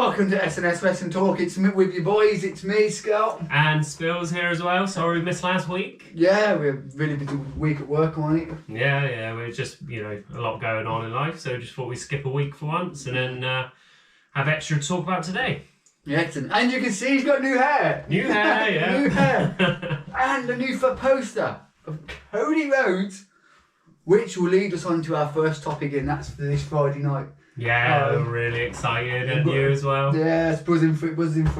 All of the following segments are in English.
Welcome to SNS Wrestling Talk. It's me with your boys. It's me, Scott. And Spill's here as well. Sorry we missed last week. Yeah, we're really busy week at work on it. Yeah, we're just, a lot going on in life, so just thought we'd skip a week for once and then have extra to talk about today. Yeah, excellent. And you can see he's got new hair. New hair, yeah. New hair. And a new poster of Cody Rhodes, which will lead us on to our first topic, and that's for this Friday night. Yeah, we're really excited, and you as well. Yeah, it's buzzing for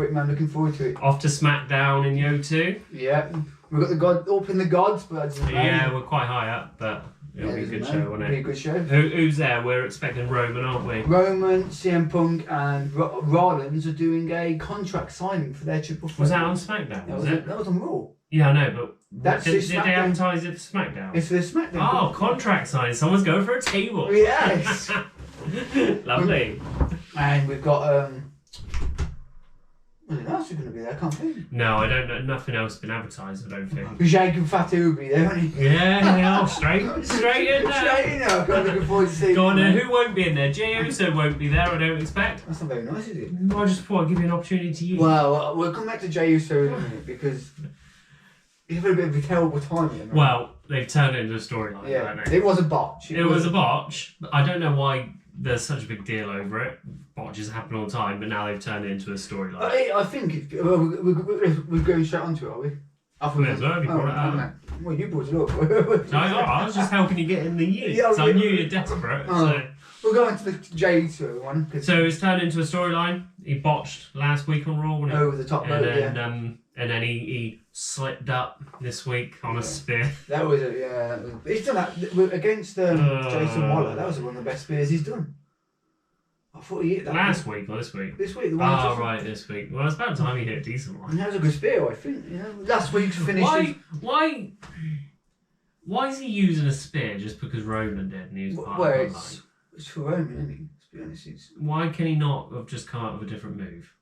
it, man. Looking forward to it. Off to Smackdown in Yo 2. Yeah, we've got the gods, but yeah, we're quite high up, but it'll be a good show, won't it? It'll be a good show. Who's there? We're expecting Roman, aren't we? Roman, CM Punk, and Rollins are doing a contract signing for their triple threat. Was that on Smackdown? That was on Raw. Yeah, I know, but did they SmackDown. advertise it for Smackdown? It's for the Smackdown. Oh, contract signing. Someone's going for a table. Yes. Lovely. And we've got what else is going to be there? I can't think. No, I don't know. Nothing else has been advertised, I don't think. Jake and Fatu will be there, won't he? Yeah, straight in there. Straight in there. I'm looking forward to seeing. Go on then. Who won't be in there? Jey Uso won't be there, I don't expect. That's not very nice, is it? I just thought I'd give you an opportunity to use. Well, we'll come back to Jey Uso in a minute because he's having a bit of a terrible time here. Well, they've turned it into a storyline, haven't they? It was a botch. It was a botch. I don't know why there's such a big deal over it. Botches happen all the time, but now they've turned it into a storyline. I think we're going straight onto it, are we? May as well, you brought it up. Well, you brought it up. I was just helping you get in the year. Yeah, I knew you're desperate. So. We'll go into the Jey Uso one. So it's turned into a storyline. He botched last week on Raw, wasn't he? Over the top rope, and then he slipped up this week on a spear. That was it, yeah. He's done that against Jason Waller. That was one of the best spears he's done. I thought he hit that. Last week or this week? This week. Right, this week. Well, it's about time he hit a decent one. And that was a good spear, I think. Yeah. Last week's finish. Why is he using a spear just because Roman did and he was part of the line? It's for Roman, isn't it? To be honest, why can he not have just come up with a different move?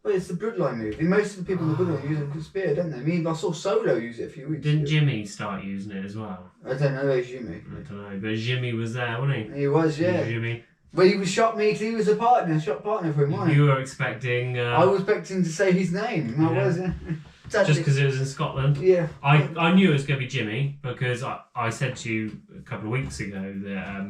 Well, it's the Bloodline move. Most of the people in the Bloodline use a spear, don't they? I mean, I saw Solo use it a few weeks ago. Didn't Jimmy start using it as well? I don't know, there's Jimmy. I don't know, but Jimmy was there, wasn't he? He was, yeah. Jimmy. Well, he was shot me because he was a partner for him, wasn't he? You were expecting... I was expecting to say his name. I was, just because it was in Scotland. Yeah. I knew it was going to be Jimmy because I said to you a couple of weeks ago that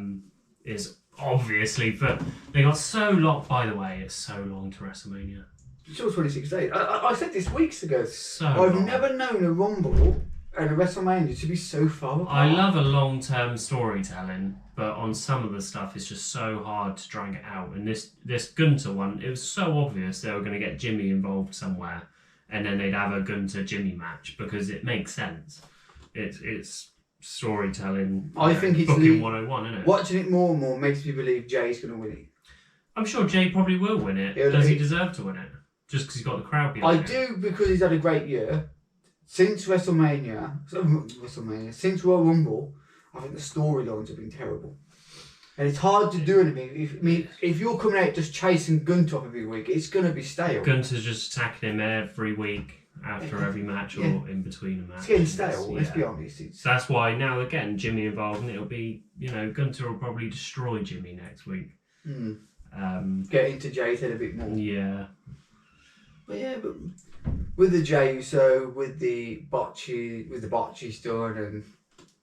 it's obviously, but they got so long. By the way, it's so long to WrestleMania. It's still 26 days. I said this weeks ago. I've never known a Rumble and a WrestleMania to be so far apart. I love a long-term storytelling, but on some of the stuff, it's just so hard to drag it out. And this Gunter one, it was so obvious they were going to get Jimmy involved somewhere, and then they'd have a Gunter Jimmy match because it makes sense. It's storytelling. I think it's booking 101, isn't it? Watching it more and more makes me believe Jay's going to win it. I'm sure Jay probably will win it. Does he deserve to win it? Just because he's got the crowd behind him? I do, because he's had a great year. Since WrestleMania, since Royal Rumble, I think the storylines have been terrible. And it's hard to do anything. If you're coming out just chasing Gunter off every week, it's going to be stale. Gunter's just attacking him every week after every match or in between a match. It's getting stale, let's be honest. So that's why now again Jimmy involved, and it'll be, Gunter will probably destroy Jimmy next week. Get into Jay's head a bit more. Yeah. But with the Jey Uso, with the botch he's done, and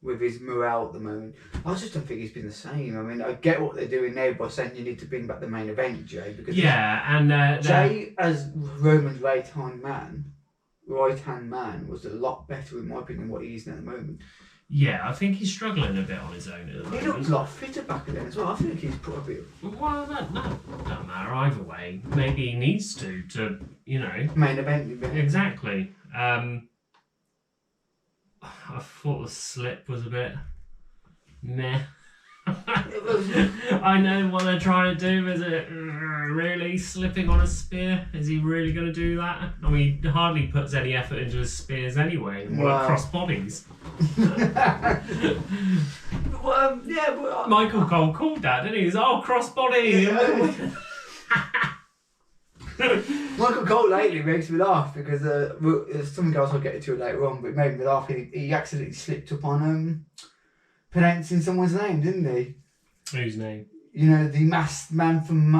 with his morale at the moment, I just don't think he's been the same. I mean, I get what they're doing now by saying you need to bring back the main event, Jay, because Jay as Roman's right hand man was a lot better in my opinion than what he is at the moment. Yeah, I think he's struggling a bit on his own at the moment. He looks a lot fitter back then as well. I think he's put a bit. Well, that don't matter either way. Maybe he needs to main event. Exactly. I thought the slip was a bit meh. I know what they're trying to do. Is it really slipping on a spear? Is he really going to do that? I mean, he hardly puts any effort into his spears anyway. More like cross bodies. Michael Cole called that, didn't he? He's cross body. Michael Cole lately makes me laugh because there's something else I'll get into later on, but it made me laugh. He accidentally slipped up on pronouncing someone's name, didn't he? Whose name? You know, the masked man from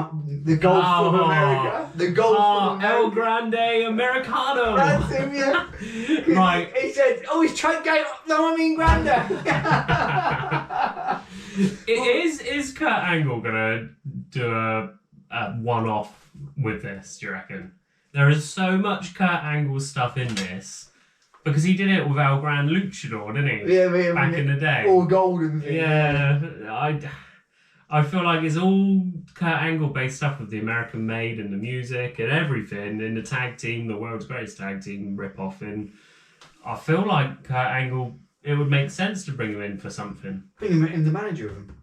the Gulf of America. The Gulf of America. El Grande Americano. That's him, yeah. Right. He said, "Oh, he's trying to get no, I mean, Granda." Is Kurt Angle gonna do a one-off with this? Do you reckon? There is so much Kurt Angle stuff in this because he did it with El Gran Luchador, didn't he? Yeah, back in the day. All golden thing. Yeah, I feel like it's all Kurt Angle based stuff with the American Made and the music and everything in the tag team, the world's greatest tag team rip-off. And I feel like Kurt Angle, it would make sense to bring him in for something. Bring him in, the manager of him.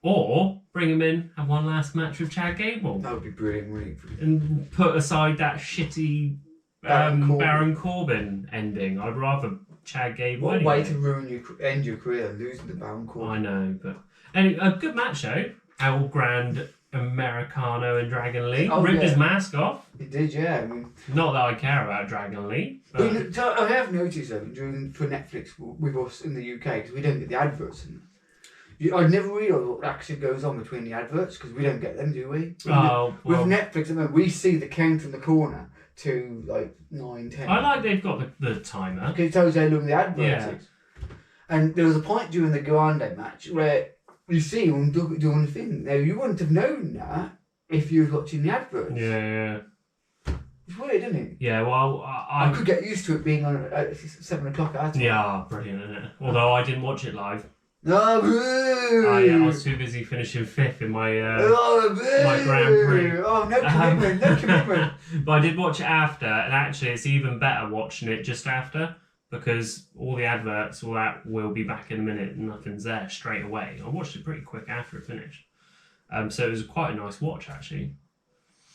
Or bring him in, have one last match with Chad Gable. That would be brilliant, wouldn't it? And put aside that shitty Baron Corbin ending. I'd rather Chad Gable. What a anyway. way to end your career, losing to Baron Corbin. I know, but anyway, a good match though. El Grand Americano and Dragon Lee ripped his mask off. He did, yeah. I mean, not that I care about Dragon Lee. But... I have noticed though for Netflix with us in the UK because we don't get the adverts. I never realised what actually goes on between the adverts because we don't get them, do we? With Netflix, I mean, we see the count in the corner to like 9, 10. I like they've got the timer. Because it tells you how long the advert Yeah. is. And there was a point during the Grande match where you see him doing the thing. Now, you wouldn't have known that if you were watching the adverts. Yeah. It's weird, isn't it? Yeah, well, I could get used to it being on at 7 o'clock at Yeah, brilliant, isn't it? Although I didn't watch it live. No, I was too busy finishing 5th in my my Grand Prix. Oh, no commitment, no commitment. But I did watch it after, and actually it's even better watching it just after because all the adverts, all that will be back in a minute and nothing's there straight away. I watched it pretty quick after it finished. So it was quite a nice watch actually.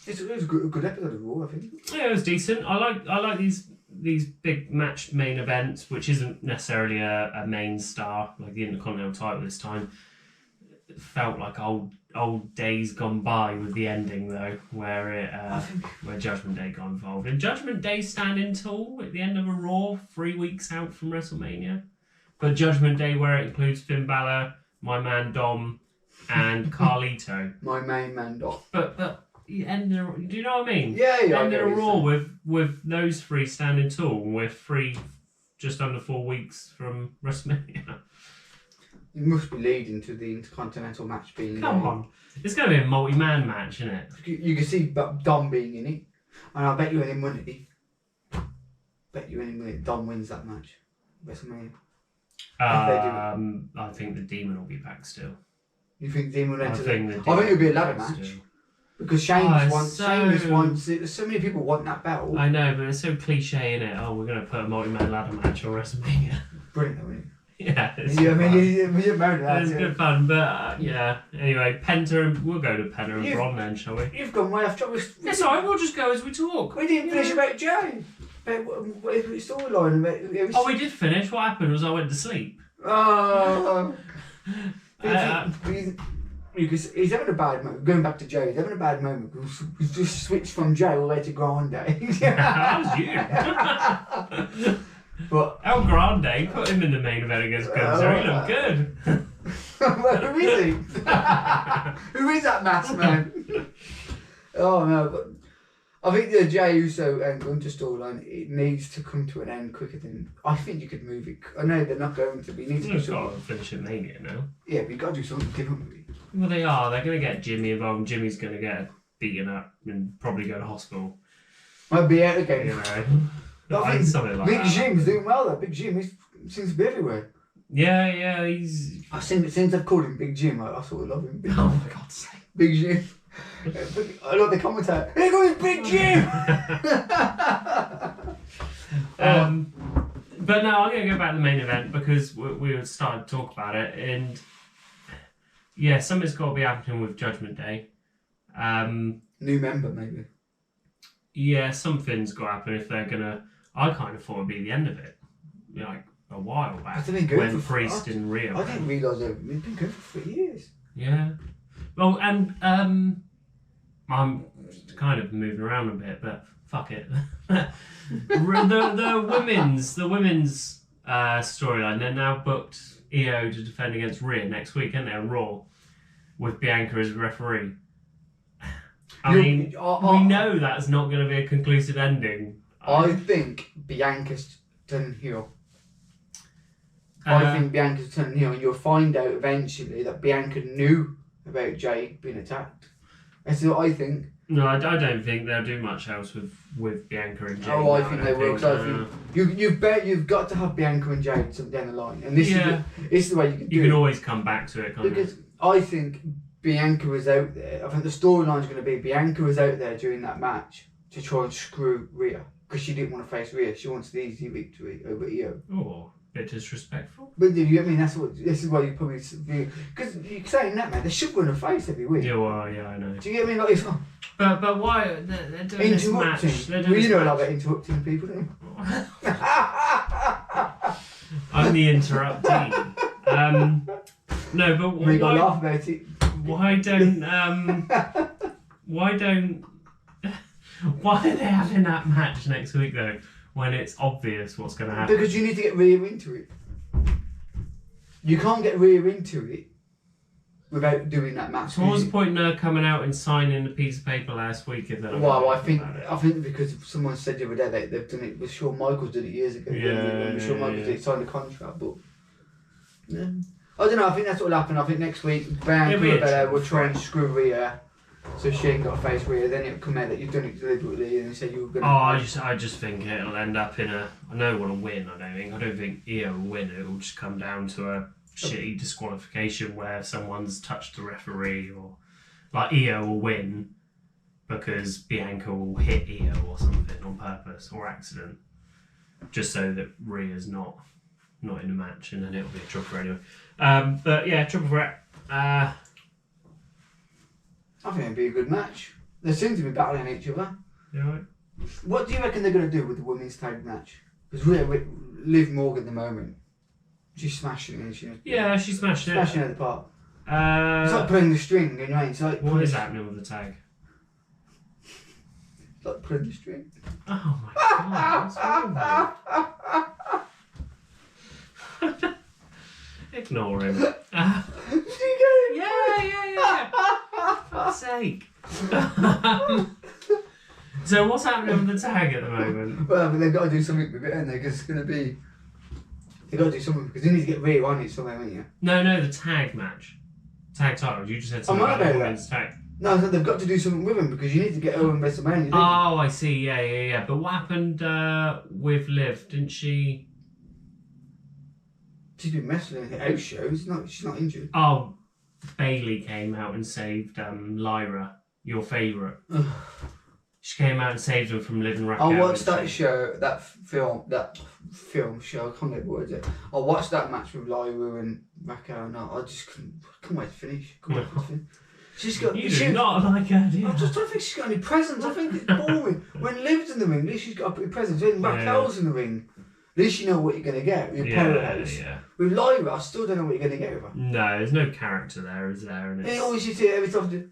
It was a good episode of Raw, I think. Yeah, it was decent. I like these big match main events, which isn't necessarily a main star like the Intercontinental title this time. It felt like old days gone by with the ending though, where Judgment Day got involved. And Judgment Day standing tall at the end of a Raw 3 weeks out from WrestleMania, but Judgment Day where it includes Finn Balor, my man Dom, and Carlito. My main man Dom. But. Do you know what I mean? Yeah. Ended a Raw with those three standing tall, and we're just under 4 weeks from WrestleMania. It must be leading to the Intercontinental match being. Come on, it's going to be a multi-man match, isn't it? You can see Dom being in it, and I bet you any money. Dom wins that match, WrestleMania. I think the Demon will be back still. You think Demon will enter? I think it'll be a ladder match. Still. Because Sheamus wants it. So many people want that belt. I know, but it's so cliche, isn't it? Oh, we're going to put a multi-man ladder match on WrestleMania. Brilliant, isn't it? Yeah, it's good fun, but yeah. Anyway, Penta, we'll go to Penta and Braun then, shall we? You've gone way off track. It's alright, we'll just go as we talk. We didn't finish about Jay. What is the storyline about? Oh, we did finish. What happened was I went to sleep. Oh. He's having a bad moment. Going back to Jay, he's having a bad moment because he's just switched from Jay all the way to Grande. That was you. But El Grande, put him in the main event against Gunther. He looked good. Well, who is he? Who is that masked man? Oh no, but I think the Jey Uso and Gunther storyline, it needs to come to an end quicker than I think you could move it. I know they're not going to be. You need to You've got to finish it Mania now. Yeah, but you've got to do something different with it. Well, they are. They're going to get Jimmy involved, and Jimmy's going to get beaten up and probably go to hospital. Might be out again. You know, I think something like Big that. Jim's doing well though. Big Jim seems to be everywhere. Yeah, he's. I've seen it since I've called him Big Jim. I sort of love him. Oh my God's sake, Big Jim. I love the commentator. Here goes Big Jim. But no, I'm going to go back to the main event because we were starting to talk about it, and yeah, something's got to be happening with Judgment Day. New member maybe. Yeah, something's got to happen if they're gonna. I kind of thought it'd be the end of it, like a while back when Priest and Rio. I didn't realise they've been going for 3 years. Yeah, well, and I'm kind of moving around a bit, but fuck it. the women's storyline. They're now booked EO to defend against Rhea next week, aren't they, on Raw? with Bianca as referee. I mean, we know that's not going to be a conclusive ending. I think Bianca's turning heel. I think Bianca's turning heel, and you'll find out eventually that Bianca knew about Jay being attacked. That's what I think. No, I don't think they'll do much else with Bianca and Jay. Oh, I think they will. Because I think you've got to have Bianca and Jay down the line, and this is the way you can do it. You can always come back to it, can't you? Because I think Bianca was out there. I think the storyline's going to be Bianca was out there during that match to try and screw Rhea because she didn't want to face Rhea. She wants the easy victory over Io. Oh, a bit disrespectful. But do you get me? This is why you probably because you're saying that, man. They should win a face every week. Yeah, well, yeah, I know. Do you get me? Like, it's, but why they're doing this match? Well, you know about interrupting people, don't you? I'm the interruptee. No, but we got to laugh about it. Why are they having that match next week though? When it's obvious what's going to happen. Because you need to get Rhea into it. You can't get Rhea into it without doing that match. So what's the point in her coming out and signing a piece of paper last week if they're not? Well, I think because someone said the other day they've done it with Shawn Michaels did it years ago. Shawn Michaels did signed a contract, but I don't know. I think that's what will happen. I think next week Bianca will try and screw Rhea. So she ain't got to face Rhea, then it'll come out that you've done it deliberately and you said you were going to... I just think it'll end up in a... I know it will win, I don't think Io will win. It'll just come down to a shitty disqualification where someone's touched the referee or... Like, Io will win because Bianca will hit Io or something on purpose or accident. Just so that Rhea's not in the match and then it'll be a triple threat anyway. But yeah, triple threat. I think it'd be a good match. They seem to be battling each other. Yeah, right. What do you reckon they're going to do with the women's tag match? Because Liv Morgan at the moment, she's smashing it. She's smashing it. Smashing it at the park. It's like pulling the string, you know. It's like what is happening with the tag? It's like pulling the string. Oh my god! What's wrong with you? Ignore him. Do you get it? Yeah. For fuck's sake. So what's happening with the tag at the moment? Well, but they've got to do something with it, haven't they? Because it's going to be... They've got to do something, because they need to get Rhea on it somewhere, haven't you? No, the tag match. Tag title. You just said something about the women's tag. No, I said they've got to do something with him, because you need to get her in WrestleMania. Oh, I see. Yeah. But what happened with Liv? Didn't she... She's been wrestling at house shows. She's not injured. Oh, Bailey came out and saved Lyra, your favourite. She came out and saved her from living Raquel. I watched that show, that film show. I can't remember what it is. I watched that match with Lyra and Raquel. No, I just couldn't wait to finish. She's got. You do not like her, do you? I just don't think she's got any presence. I think it's boring. When Liv's in the ring, at least she's got a pretty presence. When Raquel's in the ring, at least you know what you're going to get with your powerhouse. Yeah. With Lyra, I still don't know what you're going to get with her. No, there's no character there, is there? And you always just hear every time, boo!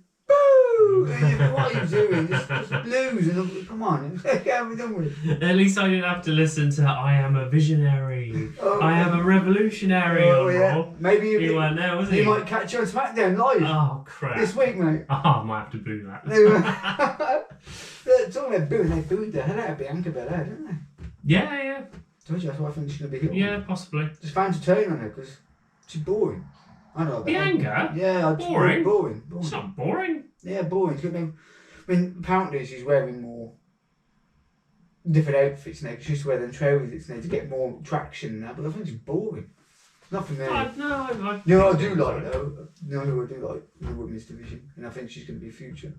What are you doing? Just lose. And come on, get me done with. At least I didn't have to listen to I am a visionary. I am a revolutionary on Raw. Maybe you weren't there, was he? You might catch you on Smackdown live. Oh, crap. This week, mate. Oh, I might have to boo that. Talking about booing, they booed the hell out of Bianca Belair, didn't they? Yeah. Told you, that's why I think she's going to be hit. Yeah, possibly. Just fans are turning on her because she's boring. I don't know about Bianca? Yeah, boring. It's not boring. Yeah, boring. I mean, apparently she's wearing more different outfits now. She used to wear them trousers now to get more traction now, but I think she's boring. Not for me. No, you know what I do like though? You know who I do like in the women's division? And I think she's going to be future.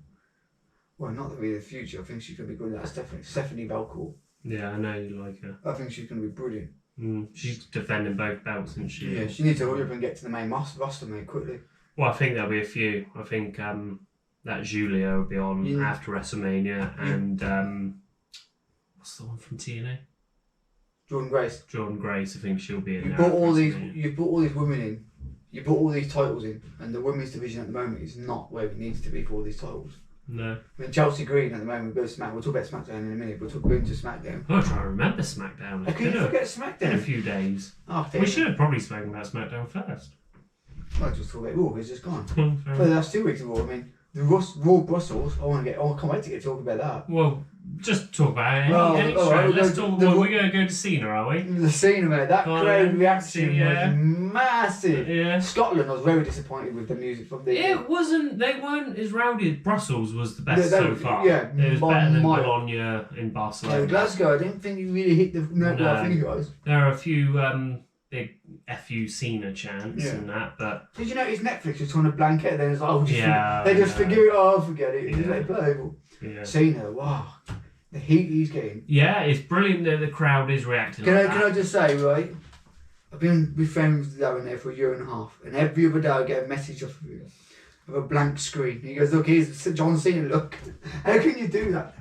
Well, not really the future. I think she's going to be good. That's definitely Stephanie Valcourt. Yeah, I know you like her. I think she's going to be brilliant. She's defending both belts, isn't she? Yeah, she needs to hurry up and get to the main roster, mate, quickly. Well, I think there'll be a few. I think that Julia will be on after WrestleMania, and what's the one from TNA? Jordan Grace. I think she'll be in. You brought all these women in. You brought all these titles in, and the women's division at the moment is not where it needs to be for all these titles. No. I mean, Chelsea Green at the moment goes to SmackDown. We'll talk about SmackDown in a minute. We'll talk about to SmackDown. I'm trying to remember SmackDown. How can you forget SmackDown? In a few days. Oh, we should have probably spoken about SmackDown first. I just thought Raw is just gone. Fair But enough. that's 2 weeks of Raw. I mean, the Raw Brussels. I can't wait to get talking about that. Well, just talk about it. Well, Any all right, show. we'll Let's go talk. to the- We're going to go to Cena, are we? The scene, mate. That Go on crowd then. reaction Yeah. was massive. Yeah. Scotland, I was very disappointed with the music from the. It wasn't. They weren't as rowdy. Brussels was the best Yeah, so far. yeah, it was by better than mile. Bologna in Barcelona. Glasgow, I didn't think you really hit the note well. I think you guys. There are a few big FU Cena chants Yeah. and that, but Did you notice Netflix was trying to blanket and then it's like, oh, just Yeah, they just yeah. forget it. Oh, forget it. Just Yeah. let it play. yeah, Cena, wow, the heat he's getting. yeah, it's brilliant that the crowd is reacting. Can like I just say, right? I've been with friends with Darren there for a year and a half, and every other day I get a message off of him of a blank screen. He goes, look, here's John Cena, look. How can you do that?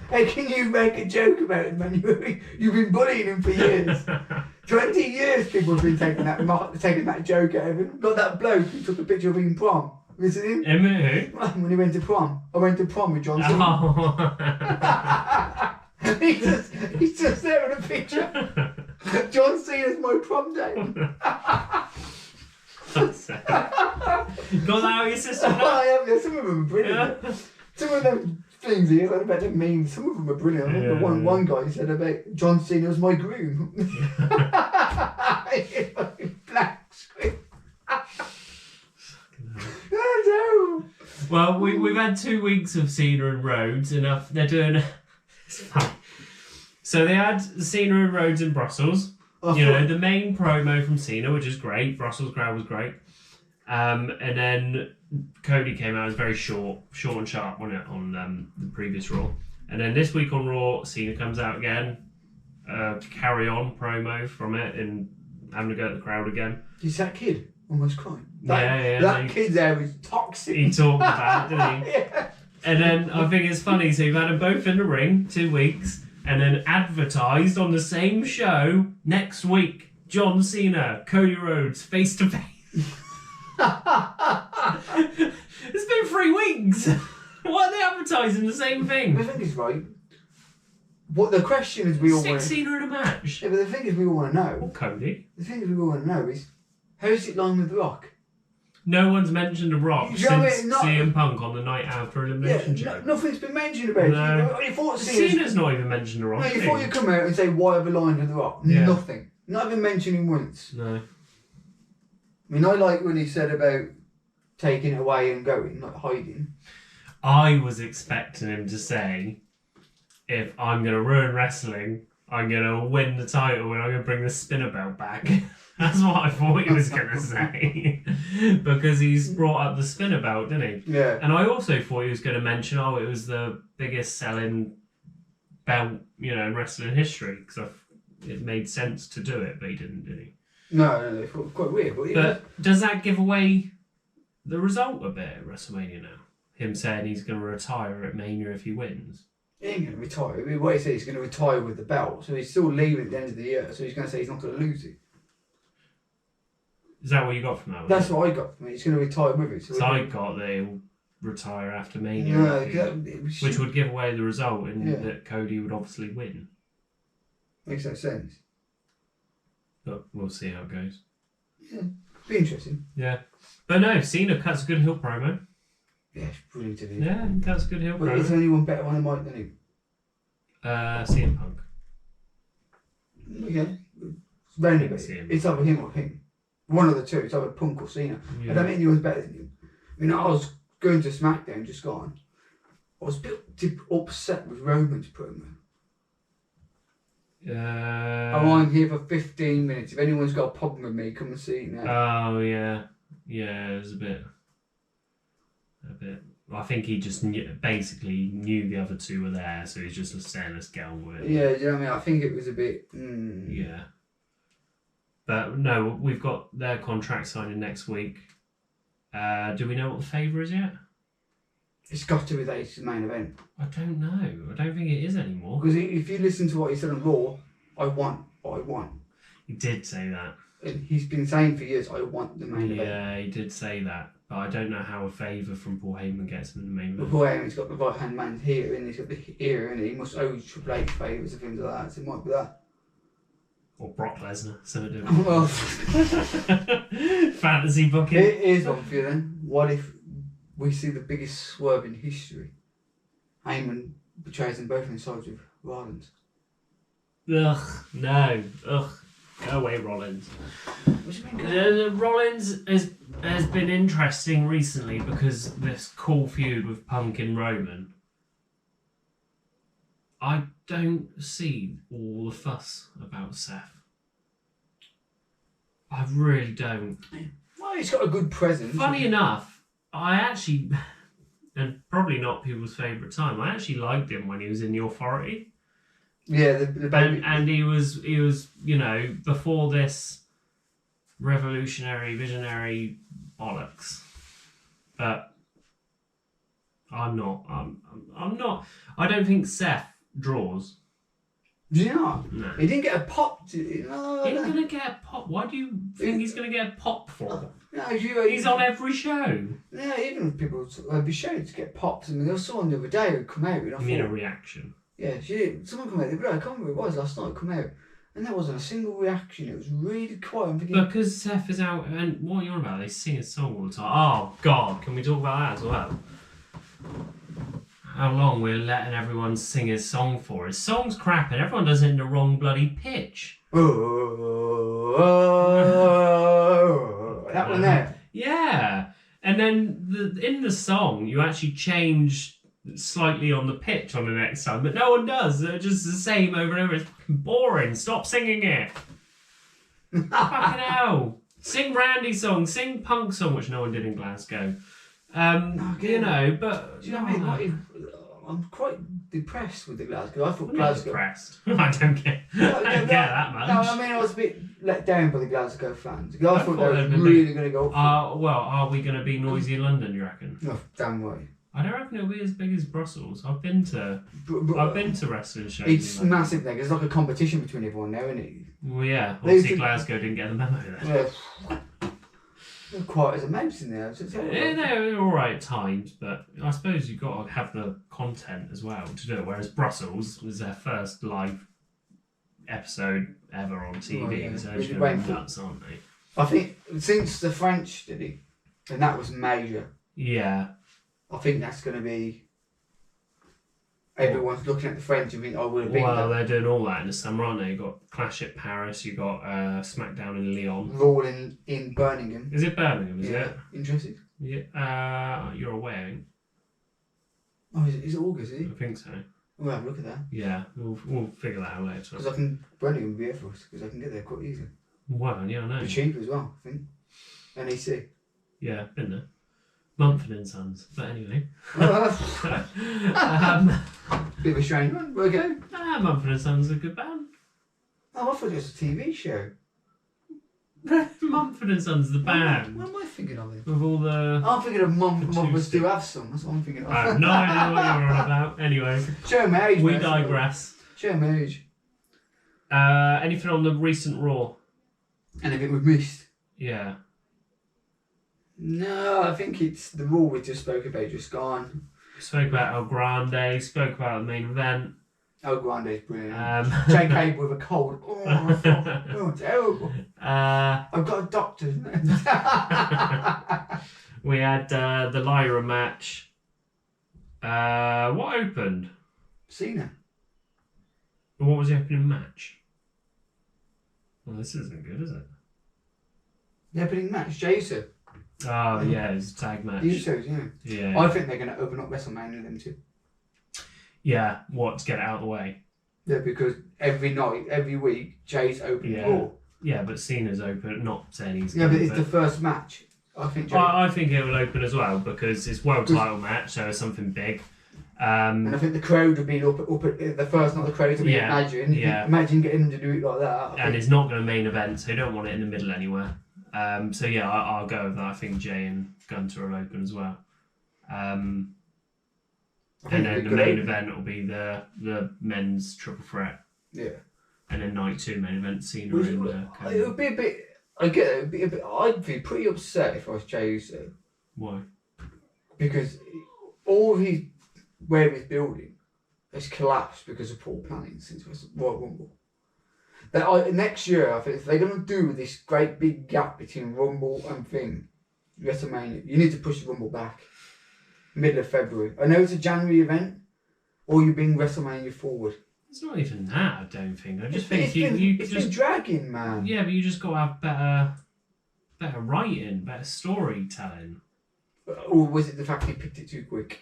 How can you make a joke about it, man? You've been bullying him for years. 20 years people have been taking that joke out of him. Got that bloke who took a picture of him in prom. Visit him? Who? When he went to prom. I went to prom with John Cena. Oh. He's just there in a picture. John Cena's my prom date. Got that out of your system now? I am, yeah, some of them are brilliant. Yeah. Some of them things he said about the memes, some of them are brilliant. I remember Yeah. one guy said about John Cena was my groom. Black screen. Oh, no. Well, we've had 2 weeks of Cena and Rhodes, and they're doing. It's fine. So they had Cena and Rhodes in Brussels. You know, the main promo from Cena, which is great. Brussels crowd was great. And then Cody came out. It was very short and sharp, wasn't it, on the previous Raw. And then this week on Raw, Cena comes out again. Carry on promo from it and having a go at the crowd again. Is that kid almost crying? Yeah. That kid there is toxic. He talked about it, didn't he? Yeah. And then I think it's funny. So you've had them both in the ring 2 weeks. And then advertised on the same show next week. John Cena, Cody Rhodes, face to face. It's been 3 weeks. Why are they advertising the same The thing? thing is, right, what the question is we all want Stick to... Cena in a match. Yeah, but the thing is we all want to Or know, Cody. the thing is we all want to know is, how's it lying with The Rock? No one's mentioned The Rock You know what I since mean? Not- CM Punk on the night after Elimination Chamber. Nothing's been mentioned about No. it. You thought Cena's... Cena's not even mentioned The Rock. No, you has thought he? you'd come out and say, why have a line with The Rock? Yeah. Nothing. Not even mentioned him once. No. I mean, I like when he said about taking it away and going, not hiding. I was expecting him to say, if I'm going to ruin wrestling, I'm going to win the title and I'm going to bring the spinner belt back. That's what I thought he was going to say. Because he's brought up the spinner belt, didn't he? Yeah. And I also thought he was going to mention, it was the biggest selling belt, in wrestling history. Because it made sense to do it, but he didn't, did he? No, it's quite weird. But does that give away the result a bit at WrestleMania now? Him saying he's going to retire at Mania if he wins. He ain't going to retire. What he said, he's going to retire with the belt. So he's still leaving at the end of the year. So he's going to say he's not going to lose it. Is that what you got from that one? That's what I got from it. He's going to retire with it. So I got that he'll retire after Mania, No, if he- which would give away the result and Yeah. that Cody would obviously win. makes no sense. But we'll see how it goes. Be interesting. Yeah. But no, Cena cuts a good heel promo. Yeah, it's brilliant to do. Yeah, he cuts a good heel But is promo. anyone better on the mic than him? CM Punk. Okay. It's very I see him. It's either him or him. One of the two. It's either Punk or Cena. I Yeah. don't think anyone's better than him. I mean, I was going to Smackdown just gone. I was a bit upset with Roman's promo. I'm here for 15 minutes. If anyone's got a problem with me, come and see it now. Oh, yeah. Yeah, it was a bit. I think he just basically knew the other two were there, so he's just saying, let's get on with it. Yeah, do you know what I mean? I think it was a bit... Yeah. But no, we've got their contract signing next week. Do we know what the favour is yet? It's got to be that it's the main event. I don't know. I don't think it is anymore. Because if you listen to what he said on Raw, I want. He did say that. And he's been saying for years, I want the main event. Yeah, he did say that. But I don't know how a favour from Paul Heyman gets him in the main But event. Paul Heyman's got the right hand man here, and he's got the ear, and he must owe Triple H favours and things like that. So it might be that. Or Brock Lesnar, something to Well, fantasy booking. here's one for you then. What if we see the biggest swerve in history? Heyman betrays them both inside with Rollins. Ugh, no. Ugh. Go away, Rollins. What do you mean? Rollins has been interesting recently because this cool feud with Punk and Roman. I don't see all the fuss about Seth. I really don't. Well, he's got a good presence. Funny enough, I actually, and probably not people's favourite time, I actually liked him when he was in The Authority. Yeah, the baby. And he was, you know, before this revolutionary, visionary bollocks. But I'm not. I'm not. I don't think Seth draws. Do you not? No. He didn't get a pop. No, He's gonna get a pop. Why do you think he's gonna get a pop for? No, He's on every show. Yeah, even people would be shown to get pops. I mean, there was someone the other day who come out. And I You mean a thought, reaction? yeah, someone come out. I can't remember who it was last night. Come out, and there wasn't a single reaction. It was really quiet. I'm thinking, Because Seth is out, and what are you on about? They sing a song all the time. Oh God, can we talk about that as well? How long we're letting everyone sing his song for? His song's crap, and everyone does it in the wrong bloody pitch. that one there. Yeah, and then in the song, you actually change slightly on the pitch on the next time, but no one does. They're just the same over and over. It's boring. Stop singing it. Fucking hell. Sing Randy's song. Sing Punk's song, which no one did in Glasgow. You know, but Do you know what I mean? I'm quite depressed with the Glasgow. I thought I'm not Glasgow. depressed. I don't get. I don't get that much. No, I mean I was a bit let down by the Glasgow fans. I thought they thought were they'd been really going to go. Well, are we going to be noisy in London? You reckon? No, damn right. I don't reckon it'll be as big as Brussels. I've been to wrestling shows. It's in London. massive thing. It's like a competition between everyone now, isn't it? Well, yeah. They Obviously, should- Glasgow didn't get the memo then. Yeah. They're quiet as a mouse in there. Yeah, they're all right at times, but I suppose you've got to have the content as well to do it. Whereas Brussels was their first live episode ever on TV, Oh, yeah. so Really they're waiting going for- nuts, aren't they? I think since the French did it, and that was major. Yeah. I think that's going to be. Everyone's looking at the French and think, "Oh, we're big." Well, they're doing all that in the summer, aren't they? You've got Clash at Paris, you've got Smackdown in Lyon. Raw in Birmingham. Is it Birmingham, is Yeah. it? Interested? Yeah. You're away, I think. Oh, is it August? Is it? I think so. We'll have a look at that. Yeah, we'll figure that out later. Because Birmingham will be here for us because I can get there quite easily. Well, yeah, I know. Be cheap as well, I think. NEC. Yeah, been there. Mumford and Sons, but anyway. Bit of a strange one, but okay. Mumford and Sons are a good band. Oh, I thought it was a TV show. Mumford and Sons, the band. What am I thinking of then? With all the... I'm thinking of Mum The Must two Do Have Some. That's what I'm thinking of. I have no idea what you're on about. Anyway, Show my age. we mate. digress. Show my age. Anything on the recent Raw? Anything we've missed? Yeah. No, I think it's the Raw we just spoke about, just gone. Spoke about El Grande, spoke about the main event. El Grande's brilliant. Jake JK with a cold. Oh, I thought, oh terrible. I've got a doctor. We had the Lyra match. What opened? Cena. What was the opening match? Well, this isn't good, is it? The opening match, Jason. Oh, yeah, it's a tag match. The Usos, yeah. Yeah. I think they're going to open up WrestleMania, them two. Yeah, what, to get it out of the way? Yeah, because every night, every week, Jay's opening Yeah. Raw. Yeah, but Cena's open, not saying he's Yeah, good, but it's the first match. I think Jay. I think it will open as well because it's world title match, so it's something big. And I think the crowd would be up at the first night the crowd to be Yeah, Imagine. yeah. Imagine getting them to do it like that. I And think. it's not going to main event, so you don't want it in the middle anywhere. So yeah, I'll go with that. I think Jay and Gunter will open as well. I think And it'd then be the good main opening. event will be the men's triple threat. Yeah. And then night 2 main event, Cena Which, and it Cody. would be a bit. I get it. It'd be a bit. I'd be pretty upset if I was Jay Uso Why? because all his where he's building has collapsed because of poor planning since Royal Rumble. Next year, I think if they're going to do this great big gap between Rumble and WrestleMania, you need to push the Rumble back. Middle of February. I know it's a January event, or you bring WrestleMania forward. It's not even that, I don't think. I just It's been dragging, man. Yeah, but you just got to have better writing, better storytelling. Or was it the fact he picked it too quick?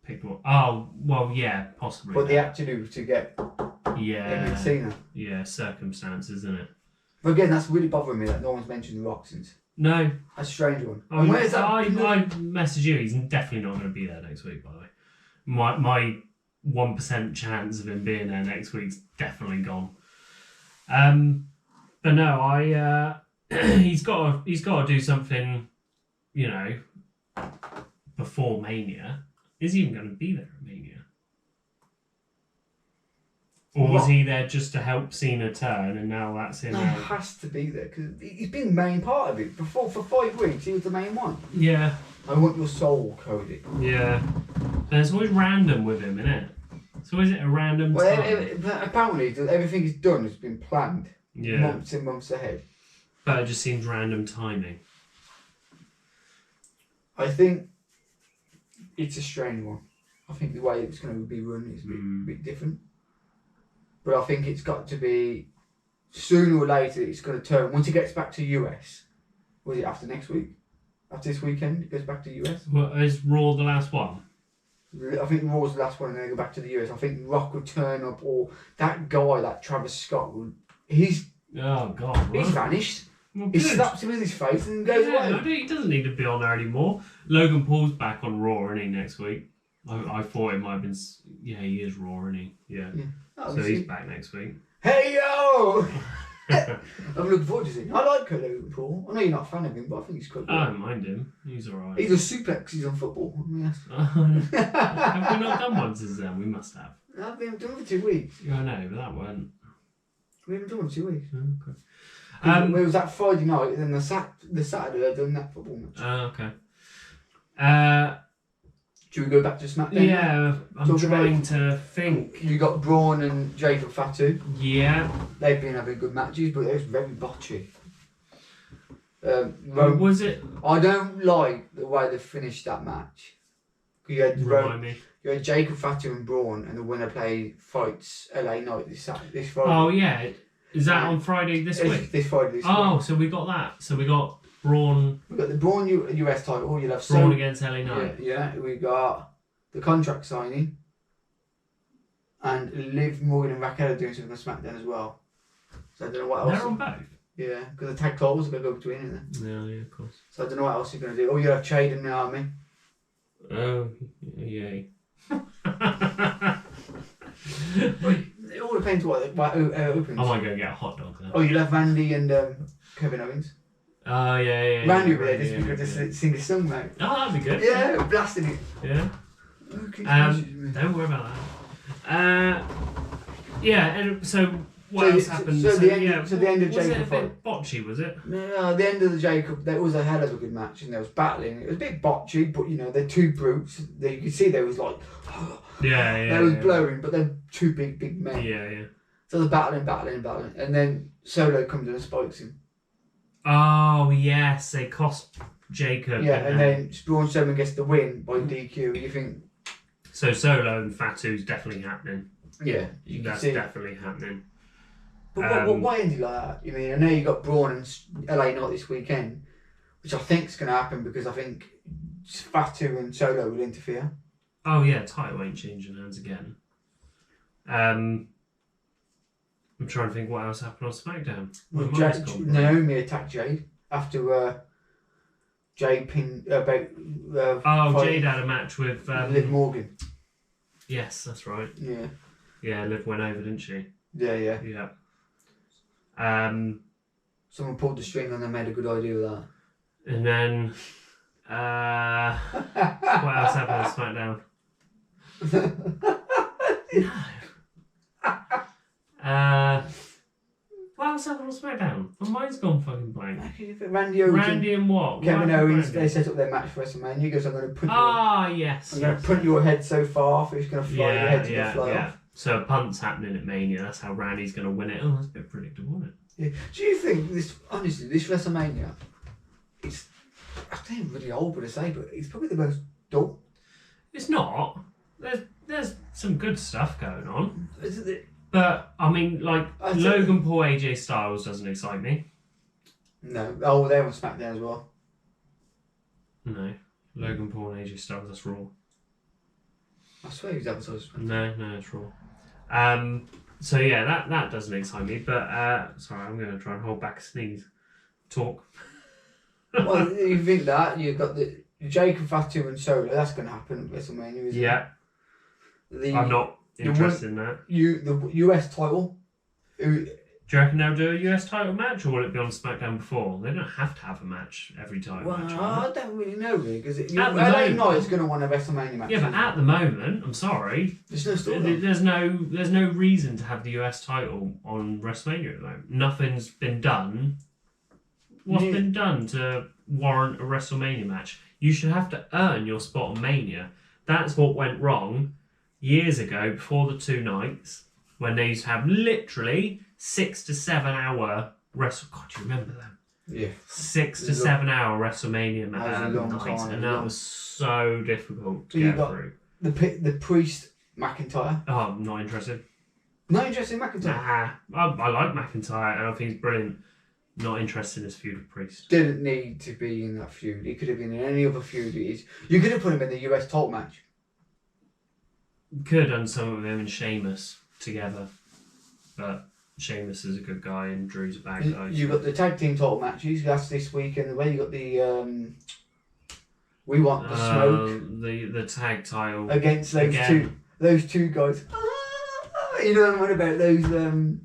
Picked what? Oh, well, yeah, possibly. What they had to do to get him in Cena. Yeah, circumstances, isn't it? But again, that's really bothering me that no one's mentioned The Rock since. No. That's a strange one. I messaged you. He's definitely not going to be there next week, by the way. My 1% chance of him being there next week's definitely gone. But no, he's got to do something, before Mania. Is he even going to be there at Mania? Or was he there just to help Cena turn, and now that's him? No, he has to be there because he's been the main part of it. For 5 weeks, he was the main one. Yeah. I want your soul, Cody. Yeah. And it's always random with him, isn't it? So is it a random time? Apparently, everything he's done has been planned months and months ahead. But it just seems random timing. I think it's a strange one. I think the way it's going to be run is a bit different. But I think it's got to be, sooner or later, it's going to turn. Once it gets back to US, was it after next week? After this weekend, it goes back to US? Well, is Raw the last one? I think Raw's the last one and then they go back to the US. I think Rock would turn up, or that guy, that Travis Scott, he's vanished. Well, he slaps him in his face and goes away. He doesn't need to be on there anymore. Logan Paul's back on Raw, isn't he, next week? I thought it might have been... Yeah, he is Raw, isn't he? Yeah. So he's back next week. Hey, yo! I'm looking forward to seeing him. I like Logan Paul. I know you're not a fan of him, but I think he's quite good. I don't mind him. He's alright. He does suplexes on football. Yes. Have we not done one since then? We must have. I've been doing it for 2 weeks. Yeah, I know, but that weren't. We haven't done it for 2 weeks. Okay. It was that Friday night, and then the Saturday I done that football match. Okay. Should we go back to Smackdown? Yeah, I'm trying to think. You got Braun and Jacob Fatu. Yeah. They've been having good matches, but it was very botchy. Was it? I don't like the way they finished that match. You had You had Jacob Fatu and Braun, and the winner fights LA Knight this Friday. Oh yeah, is that on Friday this week? This Friday this week. Oh, so we got that. So we got Braun. We got the Braun US title. You'll have Braun against LA Knight. Yeah. We got the contract signing, and Liv Morgan and Raquel are doing something on SmackDown as well. So I don't know what else. They're on both. Yeah, because the tag titles are going to go between it then. Yeah, of course. So I don't know what else you're going to do. Oh, you have Chade and Naomi. Oh, yay. It all depends what opens. I might go get a hot dog then. Oh, you'll have Randy and Kevin Owens. Oh, yeah. Randy will be there just because they sing a song, mate. Oh, that'd be good. Yeah, blasting it. Yeah. Okay, don't worry about that. Yeah, and so what else happened? So the end of Jacob. Was it a bit botchy, was it? No, the end of the Jacob, there was a hell of a good match and there was battling. It was a bit botchy, but they're two brutes. You could see there was like... There was blowing, but they're two big men. Yeah. So they're battling. And then Solo comes in and spikes him. Oh, yes, they cost Jacob. Yeah, and then Braun Strowman gets the win by DQ. You think... So Solo and Fatu's definitely happening. Yeah. That's definitely happening. But why ended like that? I mean, I know you got Braun and LA Knight this weekend, which I think is going to happen because I think Fatu and Solo will interfere. Oh yeah, title ain't changing hands again. I'm trying to think what else happened on SmackDown. Naomi attacked Jade after Jade pinned Jade had a match with Liv Morgan. Yes, that's right. Yeah. Yeah, Liv went over, didn't she? Yeah. Someone pulled the string and they made a good idea of that. And then what else happened on SmackDown? What else happened on SmackDown? My mind's gone fucking blank. Randy Owens. Randy and what? Kevin Owens. They set up their match for WrestleMania. He goes, I'm going to put. Yes. I'm going to put your head so far off, it's going to fly. Your head's going to fly off. So a punt's happening at Mania. That's how Randy's going to win it. Oh, that's a bit predictable, isn't it? Yeah. Do you think this? Honestly, this WrestleMania, it's I think it's really old, but to say, but it's probably the most dull. It's not. There's some good stuff going on. Isn't it? But, I mean, like, Logan Paul, AJ Styles doesn't excite me. No. Oh, they're on Smackdown as well. No. Logan Paul and AJ Styles, that's Raw. I swear he's advertised. No, it's Raw. So, yeah, that doesn't excite me. But, sorry, I'm going to try and hold back a sneeze. Talk. Well, you think that, you've got the Jake and Fatu and Solo, that's going to happen at WrestleMania, isn't it? I'm not interested in that. The US title. Do you reckon they'll do a US title match, or will it be on SmackDown before? They don't have to have a match every title match. I don't really know, really, because LA Knight's going to want a WrestleMania match. Yeah, but at the moment, I'm sorry, there's no story. There's no reason to have the US title on WrestleMania at the moment. Nothing's been done. What's been done to warrant a WrestleMania match? You should have to earn your spot on Mania. That's what went wrong years ago, before the 2 nights, when they used to have literally 6 to 7 hour God, do you remember them? Yeah. 6 to 7 hour WrestleMania nights, and that was so difficult to get through. The Priest McIntyre. Oh, I'm not interested. Not interested in McIntyre? Nah, I like McIntyre, and I think he's brilliant. Not interested in this feud with Priest. Didn't need to be in that feud. He could have been in any other feud. You could have put him in the US title match. Could have done some of him and Sheamus together, but Sheamus is a good guy and Drew's a bad guy. You got the tag team title matches. That's this weekend. Where you got the We Want the Smoke. The tag title against those two guys. You know what I'm about those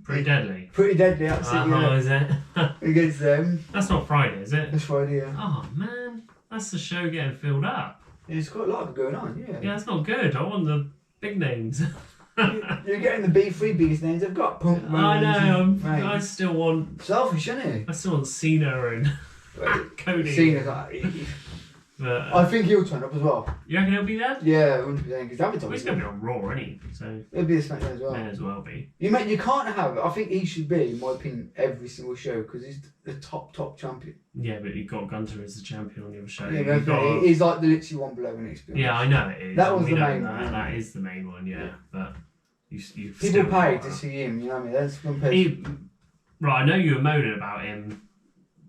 Pretty Deadly. Pretty Deadly. That's it. Is it? Against them. That's not Friday, is it? That's Friday. Yeah. Oh man, that's the show getting filled up. Yeah, there's quite a lot going on. Yeah. Yeah, that's not good. I want the big names. You're getting the B3 biggest names. I've got Punk. I know. I still want. Selfish, isn't it? I still want Cena and Cody. Cena's like. But, I think he'll turn up as well. You reckon he'll be there? Yeah, 100%. Because he's going to be on Raw, isn't he? So he'll be the SmackDown as well. May as well be. You can't have. I think he should be, in my opinion, every single show because he's the top champion. Yeah, but you've got Gunter as the champion on the other show. Yeah, he's like the literally one below an experience. Yeah, I know it is. That was the main one. That is the main one. Yeah, but you people pay to see him. You know what I mean? That's one person. Right, I know you were moaning about him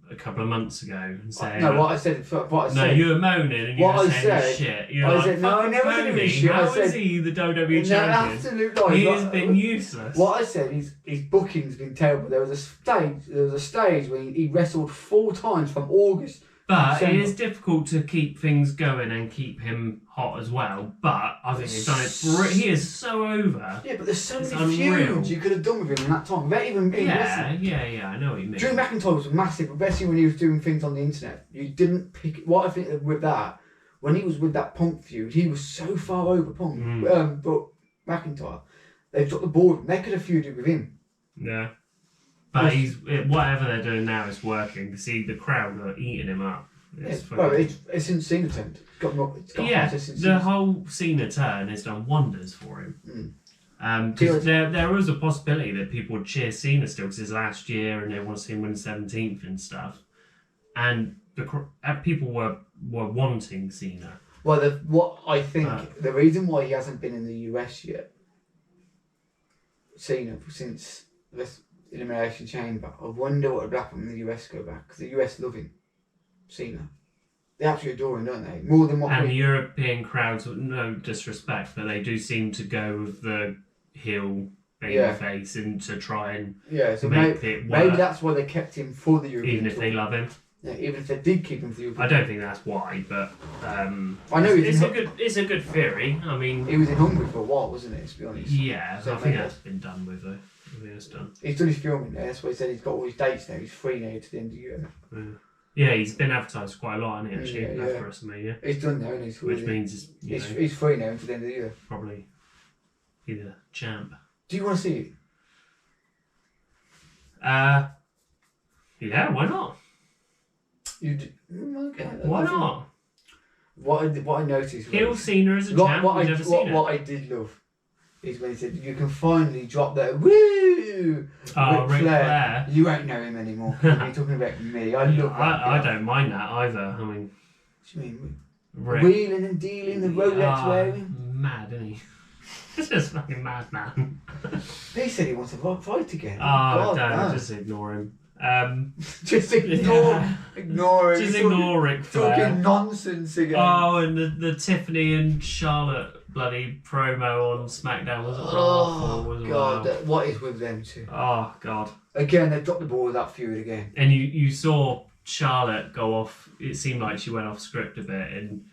a couple of months ago and saying what I said. No, you were moaning and you were saying shit. I said no, I never said any shit. How is he the WWE champion? Absolute lies. He has been useless. What I said is his booking's been terrible. There was a stage where he wrestled 4 times from August. But it is difficult to keep things going and keep him hot as well. But I think he's done it. He is so over. Yeah, but there's so many feuds you could have done with him in that time without even being wrestling. Yeah, I know what you mean. Drew McIntyre was massive, especially when he was doing things on the internet. You didn't pick. What I think with that, when he was with that Punk feud, he was so far over Punk. But McIntyre, they took the board. They could have feuded with him. Yeah. But whatever they're doing now is working. See, the crowd are eating him up. It's since Cena turned. The whole Cena turn has done wonders for him. Because there was a possibility that people would cheer Cena still because it's last year and they want to see him win 17th and stuff. And people were wanting Cena. Well, what I think the reason why he hasn't been in the US yet, Cena, since this Elimination Chamber, I wonder what would happen when the US go back because the US love him, Cena. They absolutely adore him, don't they? More than what. And the European crowds, no disrespect, but they do seem to go with the heel babyface and to try and so make it work. Maybe that's why they kept him for the European. Even if they love him. Yeah, even if they did keep him for the European. I don't think that's why, but I know it's a good theory. I mean, he was in Hungary for a while, wasn't it? To be honest. Yeah, so I think that's been done with though. I think it's done. He's done his filming there. That's why he said he's got all his dates now. He's free now to the end of the year. Yeah, he's been advertised quite a lot, hasn't he? Actually, after WrestleMania. He's done now, which means he's free now until the end of the year. Probably be the champ. Do you want to see it? Yeah, why not? Okay. Why not? What I noticed. Heel Cena as a champ. What I did love is when he said, "You can finally drop that woo." Oh, Ric Ric Flair. Flair. You won't know him anymore. You're talking about me. I love that. I guy. don't mind that either. I mean, What do you mean? Rick, Wheeling and dealing, the Rolex wearing. mad, isn't he? It's just fucking mad, man. He said he wants to fight again. Oh, God, no, no. just ignore him. Just ignore him. Just ignore Ric Flair. Talking nonsense again. Oh, and the Tiffany and Charlotte bloody promo on Smackdown was awful as God, well. what is with them two? Oh, God. Again, they've dropped the ball with that feud again. And you saw Charlotte go off, it seemed like she went off script a bit, and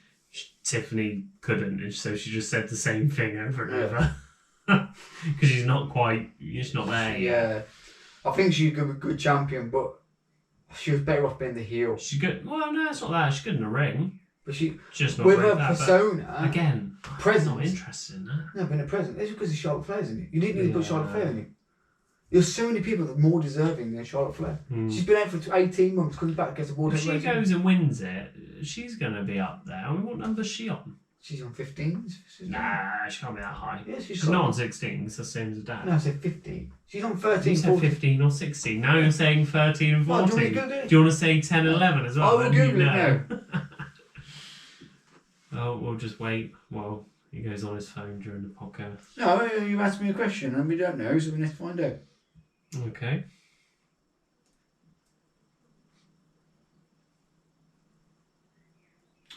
Tiffany couldn't, and so she just said the same thing over and over. Because she's not there yet. Yeah. I think she's going to be a good champion, but she was better off being the heel. She's good. Well, no, it's not that. She's good in the ring. But she, Just not with great her at that, persona, but again, I'm presence. not interested in that. No, but in the present, it's because of Charlotte Flair, isn't it? You didn't need to put Yeah. Charlotte Flair in it. There's so many people that are more deserving than Charlotte Flair. She's been out for 18 months, comes back, gets a world If she heavyweight. goes and wins it, she's going to be up there. I mean, what number's she on? She's on 15s. Nah, she can't be that high. Yeah, she's She's not on 16, it's the same as dad. No, I said 15. She's on 13, You said 14. 15 or 16. Now you're saying 13 and Oh, 14. do you want me to Google it? Do you want to say 10 and 11 as well? I will Then Google you it know. Oh, we'll just wait while he goes on his phone during the podcast. No, you asked me a question and we don't know, so we need to find out. Okay.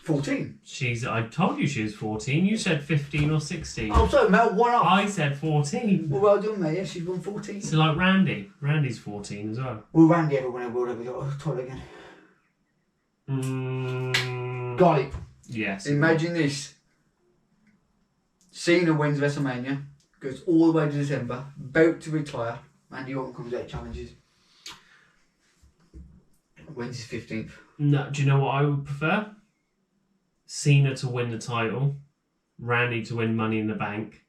$14. I told you she was 14. You said 15 or 16. Oh, sorry, Mel, one off. I said 14. Well done, mate. Yeah, she's won 14. So like Randy. Randy's 14 as well. Will Randy ever win a world title again? Got it. Yes. Imagine this. Cena wins WrestleMania, goes all the way to December, about to retire, Randy Orton comes out, challenges. Wins his 15th. No, do you know what I would prefer? Cena to win the title, Randy to win Money in the Bank,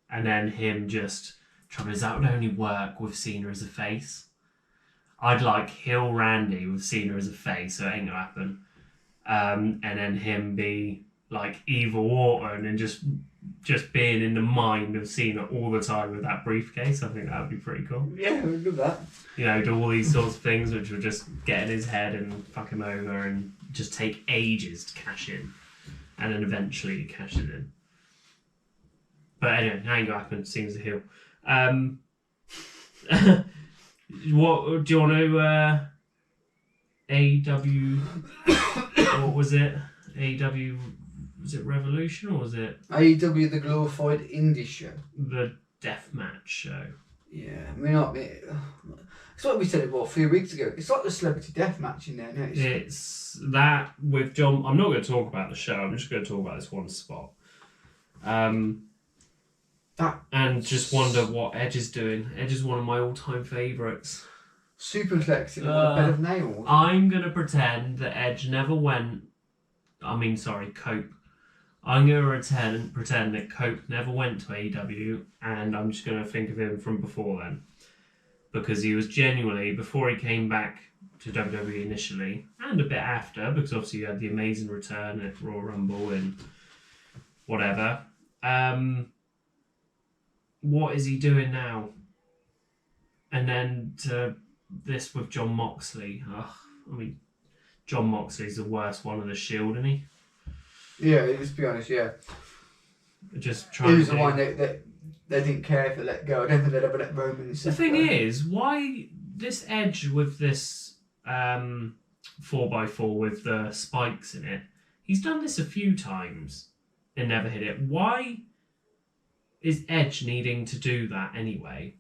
and then him just... Trouble is, that would only work with Cena as a face. I'd like heel Randy with Cena as a face, so it ain't gonna happen. And then him be like evil Orton and just being in the mind of Cena all the time with that briefcase. I think that would be pretty cool. Yeah, I would love that. You know, do all these sorts of things which would just get in his head and fuck him over and just take ages to cash in. And then eventually he cashes in. But anyway, that ain't gonna happen. Cena's a heel. What do you want to AEW? What was it? AEW, was it Revolution or was it AEW, the glorified indie show. the Deathmatch show? Yeah, I mean, it's like we said it, a few weeks ago. It's like the celebrity death match in there, no? It's that with John. I'm not going to talk about the show. I'm just going to talk about this one spot. And just wonder what Edge is doing. Edge is one of my all-time favourites. Superplex in a bed of nails. I'm going to pretend that Edge never went... Cope. I'm going to pretend that Cope never went to AEW, and I'm just going to think of him from before then. Because he was genuinely, before he came back to WWE initially, and a bit after, because obviously you had the amazing return at Royal Rumble and whatever. What is he doing now? And then to this with John Moxley. John Moxley's the worst one of the Shield, isn't he? Yeah, let's be honest, yeah. Just He was the one that they didn't care if they let go. I don't think they'd ever let Roman and The thing is, why this Edge with this 4x4 with the spikes in it, he's done this a few times and never hit it. Why is Edge needing to do that anyway?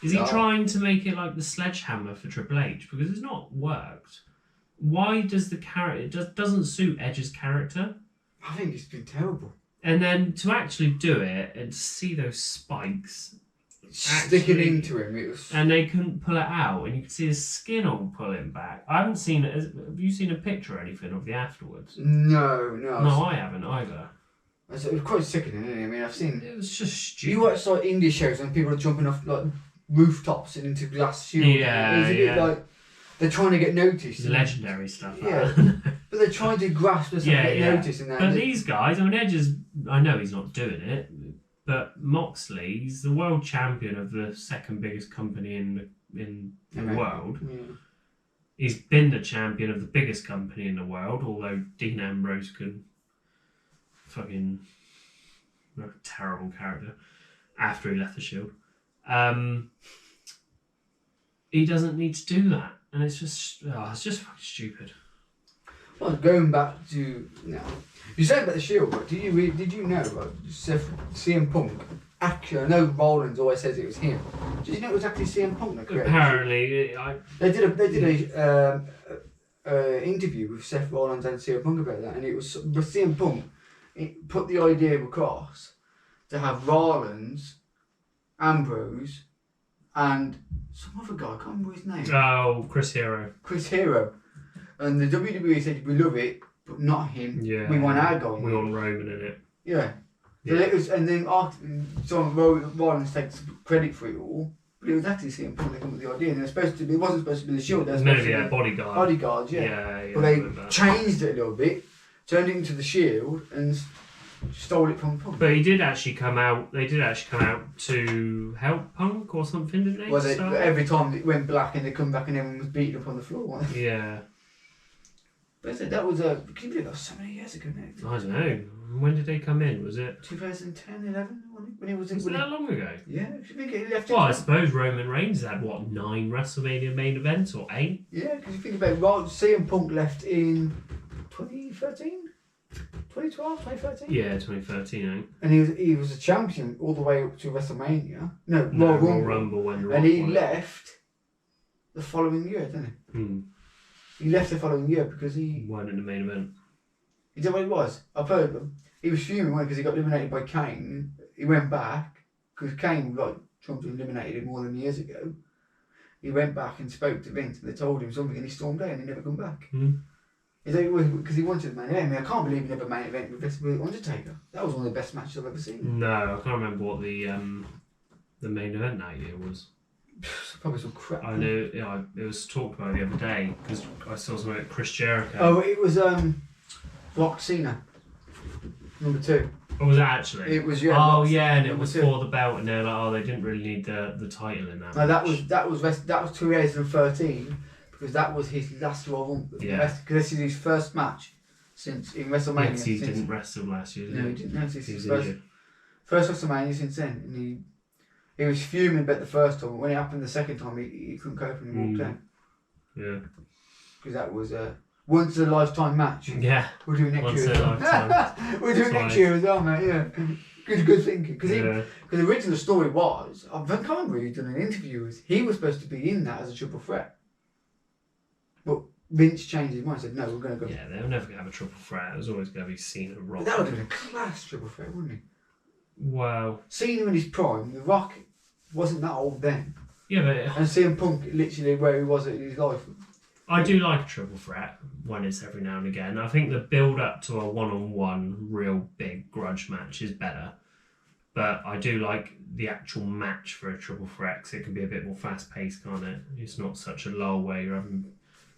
Is he trying to make it like the sledgehammer for Triple H? Because it's not worked. Why does the character... It just doesn't suit Edge's character. I think it's been terrible. And then to actually do it and see those spikes... Sticking into him, it was... And they couldn't pull it out, and you could see his skin all pulling back. I haven't seen it. Have you seen a picture or anything of the afterwards? No. No, I haven't either. It was quite sickening, isn't it? I mean, I've seen... It was just stupid. You watch like indie shows and people are jumping off like rooftops and into glass shields. Yeah, It's a bit like they're trying to get noticed. Legendary stuff. Yeah. But they're trying to grasp us and get noticed. And that. But these guys, Edge is... I know he's not doing it, But Moxley's the world champion of the second biggest company in the world. Yeah. He's been the champion of the biggest company in the world, although Dean Ambrose could fucking a terrible character after he left the Shield. He doesn't need to do that, and it's just fucking stupid. Well, going back to now, you said about the Shield, but did you know about CM Punk? Actually, I know Rollins always says it was him. Did you know it was actually CM Punk that created it? Apparently, They did a interview with Seth Rollins and CM Punk about that, and it was CM Punk. It put the idea across to have Rollins, Ambrose, and some other guy. I can't remember his name. Oh, Chris Hero. Chris Hero. And the WWE said, we love it, but not him. Yeah. We want our guy. We want Roman in it. Yeah. So Yeah. it was, and then after, Rollins takes credit for it all, but it was actually CM Punk that came up with the idea, and it wasn't supposed to be the Shield. It was meant to be a bodyguard. Bodyguards, yeah. Yeah. But they changed it a little bit, turned it into the Shield, and stole it from Punk. But he did actually come out. They did actually come out to help Punk or something, didn't they? Well, every time it went black and they come back and everyone was beaten up on the floor. Wasn't they? Yeah. But I said that was can you believe that was so many years ago now? I don't know. When did they come in? Was it 2010, 11? When he was in. Was it that long ago? Yeah, if you think it left. Well, I suppose Roman Reigns had 9 WrestleMania main events or 8? Yeah, because you think about it, CM Punk left in 2013, 2012, 2013. Yeah, 2013, I think. And he was a champion all the way up to WrestleMania. No, Royal Rumble. when The And Rock he won it. left the following year, didn't he? He left the following year because he Weren't in the main event. You know what it was? I've heard he was fuming because he got eliminated by Kane. He went back because Kane, like Trump, eliminated him more than years ago. He went back and spoke to Vince, and they told him something, and he stormed out and he never come back. He said it was because he wanted the main event. I mean, I can't believe he never main event with Undertaker. That was one of the best matches I've ever seen. No, I can't remember what the main event that year was. Probably some crap. I know. Yeah, it was talked about the other day because I saw something about Chris Jericho. Oh, it was Rock Cena, number 2. What was it actually? It was, yeah. Oh Rock, yeah, and it number was 2. for the belt, and they're like, oh, they didn't really need the title in that. No, that match. was 2013 because that was his last Royal Rumble. Yeah. Because this is his first match since in WrestleMania. Yes, he didn't wrestle last year. No, he didn't. No, this is He his was injured. first WrestleMania since then, and he was fuming about the first time. But when it happened the second time, he couldn't cope and he walked out. Yeah. Because that was once in a lifetime match. Yeah. We'll do it next Once year. in a lifetime. We'll do it next year as well, mate. Yeah. Good thinking. Because Yeah. the original story was, I can't remember who he'd done an interview with. He was supposed to be in that as a triple threat, but Vince changed his mind. And said no, we're going to go. Yeah, they were never going to have a triple threat. It was always going to be Cena and Rock. But that would have been a class triple threat, wouldn't it? Wow. Cena in his prime, The Rock wasn't that old then, Yeah, but and CM Punk literally where he was in his life. I do like a triple threat when it's every now and again. I think the build up to a one-on-one real big grudge match is better. But I do like the actual match for a triple threat 'cause it can be a bit more fast paced, can't it? It's not such a lull where you're having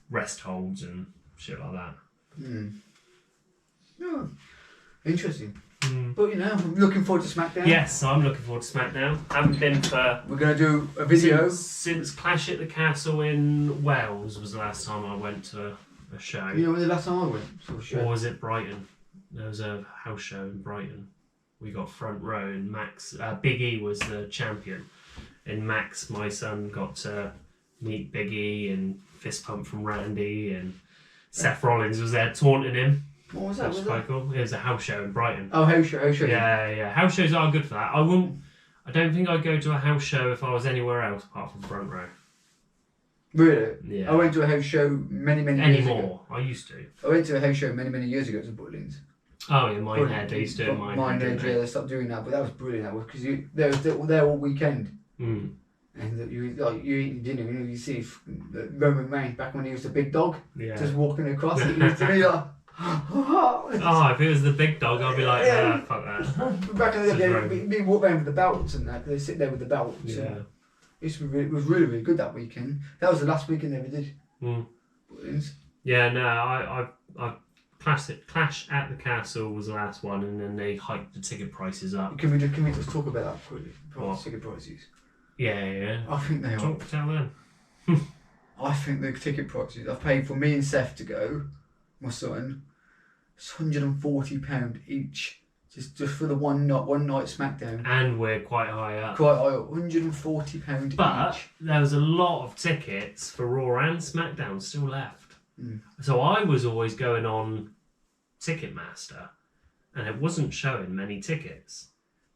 rest holds and shit like that. Yeah, interesting. But you know, I'm looking forward to Smackdown. Yes, I'm looking forward to Smackdown. Haven't been for We're going to do a video. since Clash at the Castle in Wales was the last time I went to a show. You know when the last time I went to a show? Or was it Brighton? There was a house show in Brighton. We got front row, and Max, Big E was the champion, and Max, my son, got to meet Big E and fist pump from Randy, and Seth Rollins was there taunting him. What was that? Which was quite cool. It was a house show in Brighton. Oh, house show. Yeah. House shows are good for that. I don't think I'd go to a house show if I was anywhere else apart from front row. Really? Yeah. I went to a house show many years ago. Anymore. I used to. I went to a house show many years ago to Butlins. Oh, yeah, Minehead. They used to do Minehead. Yeah, they stopped doing that, but that was brilliant. That was because they were there all weekend, and you eat dinner. You know, you see Roman Reigns back when he was the big dog, Yeah. just walking across. It used to be like, Oh, if it was the big dog, I'd be like, fuck that. back in the This is day, Roman. we walk around with the belts and that. They sit there with the belts. Yeah. And it was really good that weekend. That was the last weekend they ever did. Butlins. Yeah, no, I've Clash at the Castle was the last one, and then they hiked the ticket prices up. Can we just talk about that quickly? Ticket prices. Yeah. I think they are. Tell them. I think the ticket prices I've paid for me and Seth to go, my son, it's £140 each. Just for the one night Smackdown. And we're quite high up. Quite high up, £140 But each. there was a lot of tickets for Raw and Smackdown still left. Mm. So I was always going on Ticketmaster, and it wasn't showing many tickets.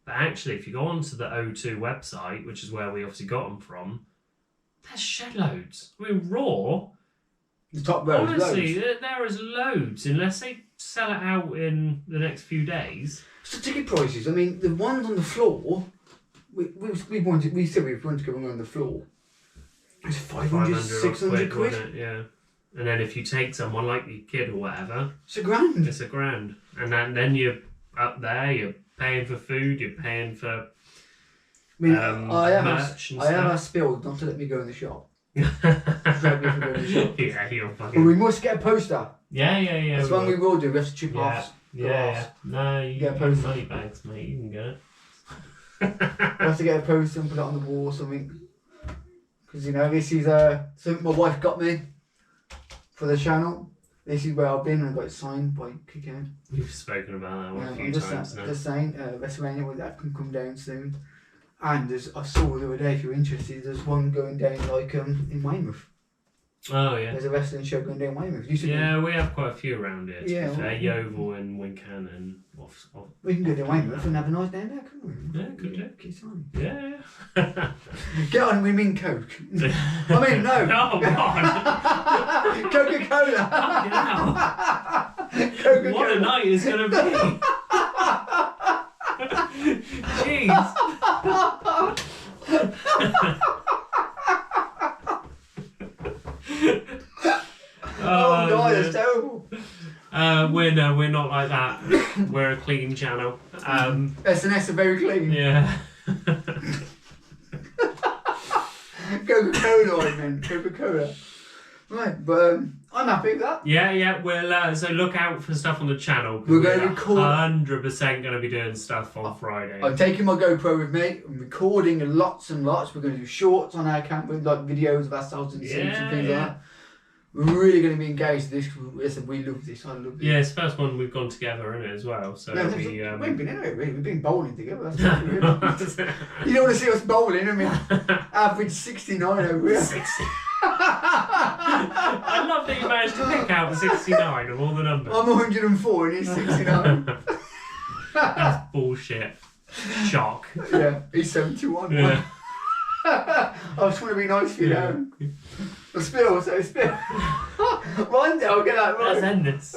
But actually, if you go onto the O2 website, which is where we obviously got them from, there's shed loads. I mean, Raw, The top row. honestly, there is loads. Unless they sell it out in the next few days. So ticket prices. I mean, the ones on the floor. We said we wanted to go on the floor. It's 500 600 quid. Wasn't it? Yeah. And then if you take someone like your kid or whatever, it's £1,000. it's £1,000. And then you're up there. You're paying for food. You're paying for. I mean, merch and I have stuff. a spill not to let me go in the shop. Yeah, you're But fucking. we must get a poster. Yeah. That's one we will do. We have to chip Yeah. off. Yeah. No, you Get a get poster. money bags, mate. You can get it. We have to get a poster and put it on the wall or something. Because, you know, this is something my wife got me for the channel. This is where I've been and I got it signed by Kickout. We've spoken about that one a few I'm times now. just saying, WrestleMania, that can come down soon. And I saw the other day, if you're interested, there's one going down in Weymouth. Oh yeah. There's a wrestling show going down in Weymouth. Yeah, we have quite a few around here. Yeah, To be fair. well, Yeovil and Wincan and off. We can go to Weymouth and have a nice day there, can't we? Yeah, could do. Keep on. Yeah. Get on, we mean Coke. I mean, no. Oh God. Coca-Cola. Fucking hell. Coca-Cola. What a night it's gonna be. Jeez. Oh God, dear. that's terrible. We're not like that. We're a clean channel. S&S are very clean. Yeah. Coca-Cola, I meant. Coca-Cola. Right, but I'm happy with that. Yeah. We'll so look out for stuff on the channel. We're going to record. 100% going to be doing stuff on Friday. I'm taking my GoPro with me. I'm recording lots and lots. We're going to do shorts on our camera, like videos of ourselves and scenes and things like that. We're really going to be engaged with this. Listen, we love this. I love this. Yeah, it's the first one we've gone together in it as well. So No, it'll be. we haven't been in it, really. We've been bowling together. That's what we really. You don't want to see us bowling, I mean, average 69 over here. 60. I love that you managed to pick out 69 of all the numbers. I'm 104 and he's 69. That's bullshit. Shock. Yeah, he's 71. Yeah. I just want to be nice for you now. Spill. One day I'll get that right. Let's end this.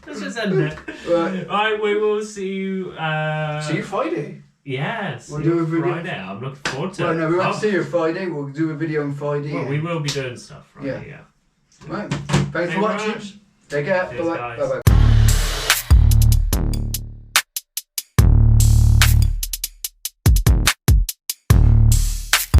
Let's just end it. Right. Alright, we will see you. See you Friday. Yes. We'll do a video. Friday. I'm looking forward to Well, it. no, we won't see you Friday. We'll do a video on Friday. Well, we will be doing stuff Friday, yeah. Right. Thanks for watching. Much. Take care. Cheers, Bye guys. bye.